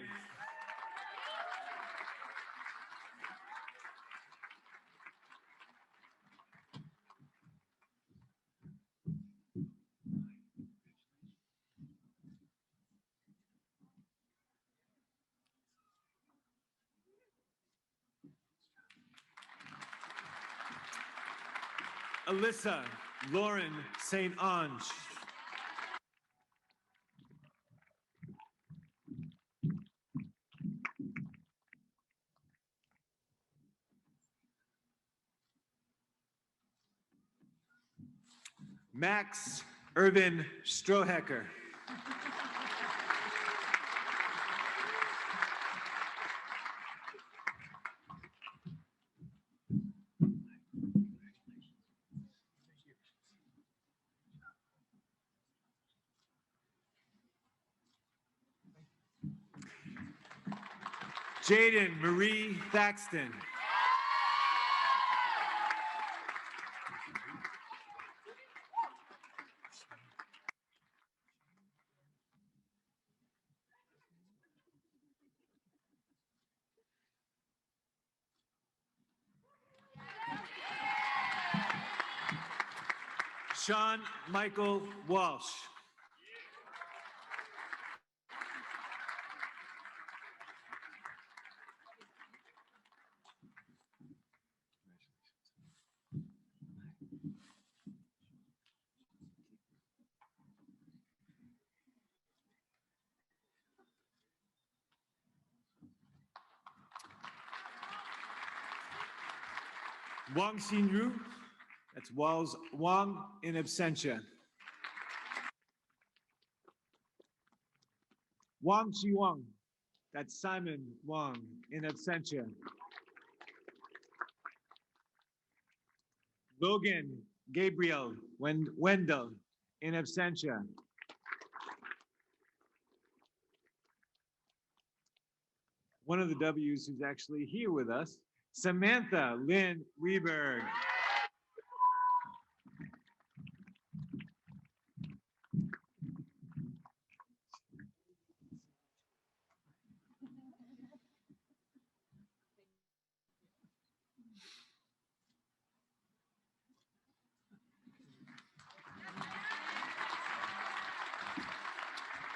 Alyssa Lauren St. Ange. Max Irvin Strohecker. Jaden Marie Thaxton. Sean Michael Walsh. Wang Xinru, that's Wang in absentia. Wang Xiwang, that's Simon Wang in absentia. Logan Gabriel Wendell in absentia. One of the W's who's actually here with us, Samantha Lynn Reberg.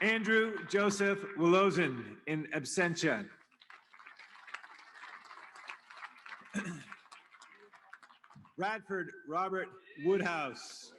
Andrew Joseph Willozen in absentia. Bradford Robert Woodhouse.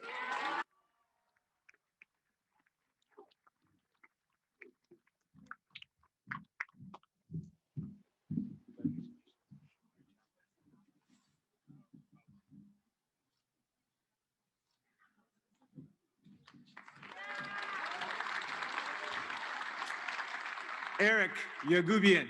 Eric Yagubian.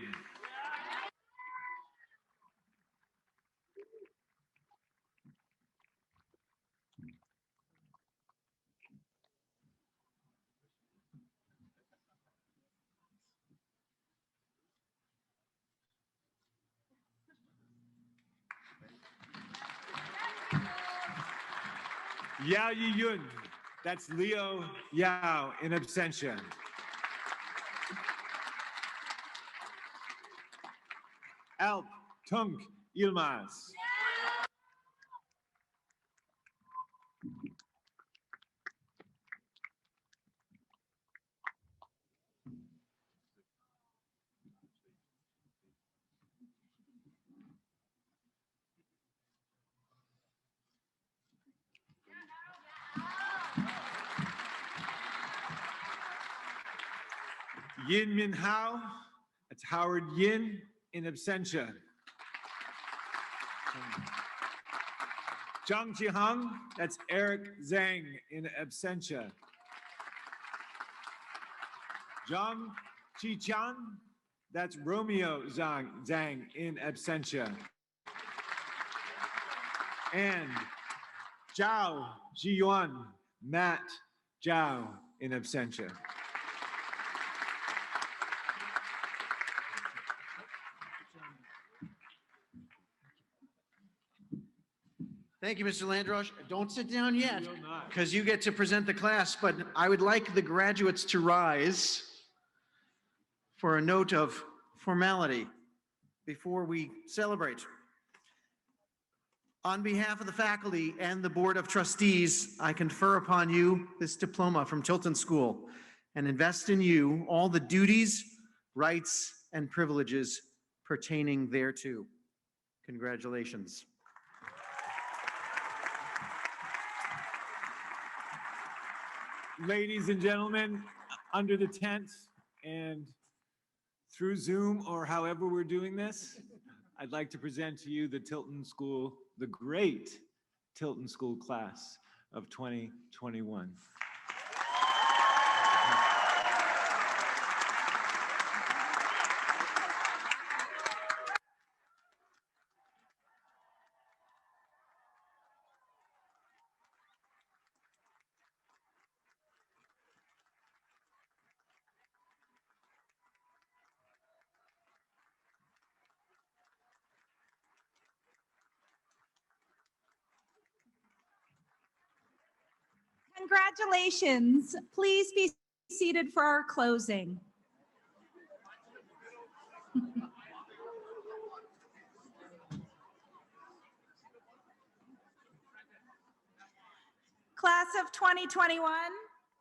Yao Yi Yun, that's Leo Yao in absentia. Alp Tunk Yilmaz. Yin Min Hao, that's Howard Yin in absentia. Zhang Jihang, that's Eric Zhang in absentia. Zhang Qichan, that's Romeo Zhang in absentia. And Zhao Jiyuan, Matt Zhao in absentia. Thank you, Mr. Landrosh. Don't sit down yet, Will not. because you get to present the class, but I would like the graduates to rise for a note of formality before we celebrate. On behalf of the faculty and the Board of Trustees, I confer upon you this diploma from Tilton School and invest in you all the duties, rights, and privileges pertaining thereto. Congratulations. Ladies and gentlemen, under the tent and through Zoom or however we're doing this, I'd like to present to you the Tilton School, the great Tilton School class of 2021. Congratulations. Please be seated for our closing. Class of 2021,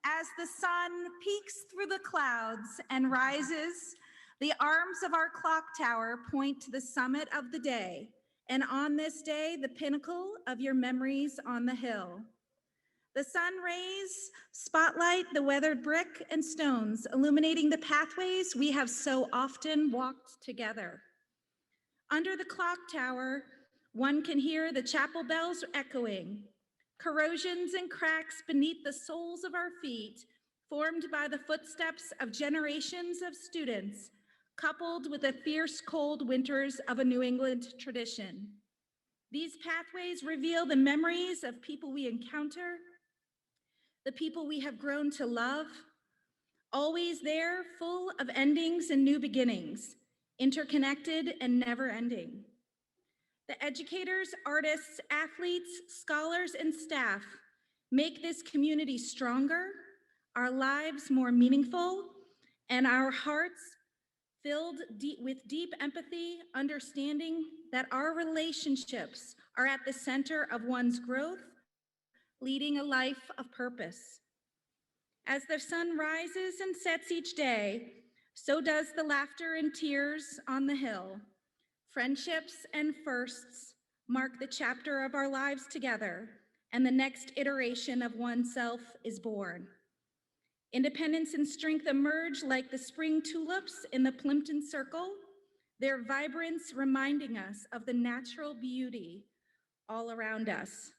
as the sun peeks through the clouds and rises, the arms of our clock tower point to the summit of the day, and on this day, the pinnacle of your memories on the hill. The sun rays spotlight the weathered brick and stones, illuminating the pathways we have so often walked together. Under the clock tower, One can hear the chapel bells echoing, corrosions and cracks beneath the soles of our feet, formed by the footsteps of generations of students, coupled with the fierce cold winters of a New England tradition. These pathways reveal the memories of people we encounter, the people we have grown to love, always there, full of endings and new beginnings, interconnected and never ending. The educators, artists, athletes, scholars, and staff make this community stronger, our lives more meaningful, and our hearts filled with deep empathy, understanding that our relationships are at the center of one's growth, leading a life of purpose. As the sun rises and sets each day, so does the laughter and tears on the hill. Friendships and firsts mark the chapter of our lives together, and the next iteration of oneself is born. Independence and strength emerge like the spring tulips in the Plimpton Circle, their vibrance reminding us of the natural beauty all around us.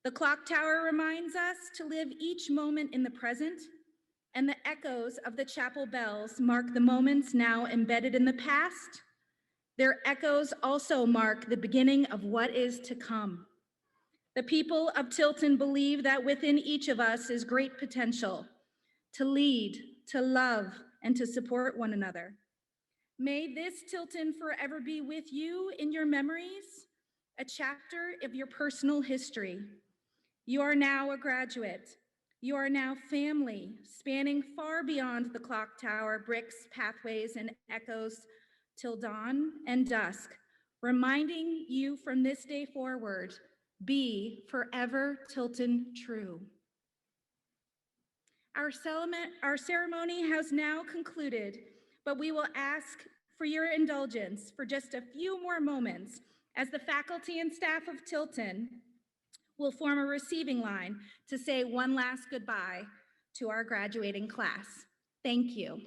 The clock tower reminds us to live each moment in the present, and the echoes of the chapel bells mark the moments now embedded in the past. Their echoes also mark the beginning of what is to come. The people of Tilton believe that within each of us is great potential to lead, to love, and to support one another. May this Tilton forever be with you in your memories, a chapter of your personal history. You are now a graduate. You are now family, spanning far beyond the clock tower, bricks, pathways, and echoes till dawn and dusk, reminding you from this day forward, be forever Tilton true. Our ceremony has now concluded, but we will ask for your indulgence for just a few more moments as the faculty and staff of Tilton will form a receiving line to say one last goodbye to our graduating class. Thank you.